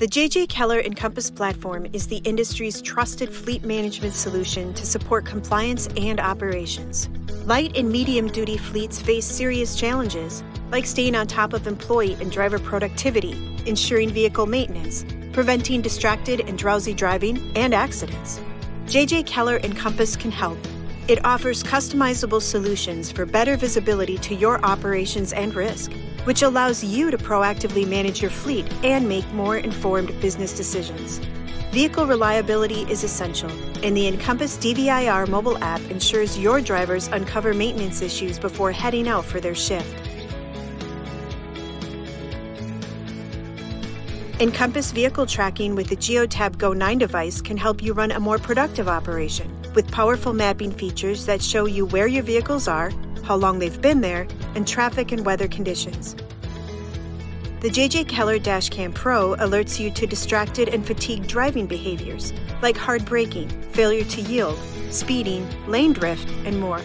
The J.J. Keller Encompass platform is the industry's trusted fleet management solution to support compliance and operations. Light and medium-duty fleets face serious challenges, like staying on top of employee and driver productivity, ensuring vehicle maintenance, preventing distracted and drowsy driving, and accidents. J.J. Keller Encompass can help. It offers customizable solutions for better visibility to your operations and risk, which allows you to proactively manage your fleet and make more informed business decisions. Vehicle reliability is essential, and the Encompass DVIR mobile app ensures your drivers uncover maintenance issues before heading out for their shift. Encompass vehicle tracking with the GeoTab Go 9 device can help you run a more productive operation, with powerful mapping features that show you where your vehicles are, how long they've been there, and traffic and weather conditions. The J.J. Keller Dashcam Pro alerts you to distracted and fatigued driving behaviors, like hard braking, failure to yield, speeding, lane drift, and more.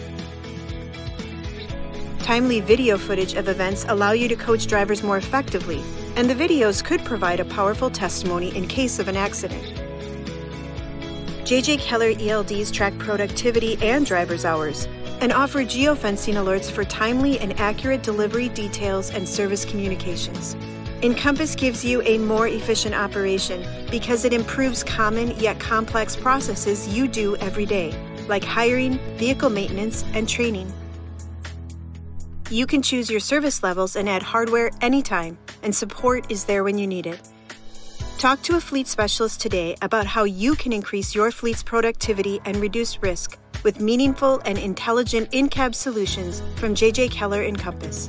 Timely video footage of events allow you to coach drivers more effectively, and the videos could provide a powerful testimony in case of an accident. J.J. Keller ELDs track productivity and driver's hours, and offer geofencing alerts for timely and accurate delivery details and service communications. Encompass gives you a more efficient operation because it improves common yet complex processes you do every day, like hiring, vehicle maintenance, and training. You can choose your service levels and add hardware anytime, and support is there when you need it. Talk to a fleet specialist today about how you can increase your fleet's productivity and reduce risk with meaningful and intelligent in-cab solutions from J.J. Keller Encompass.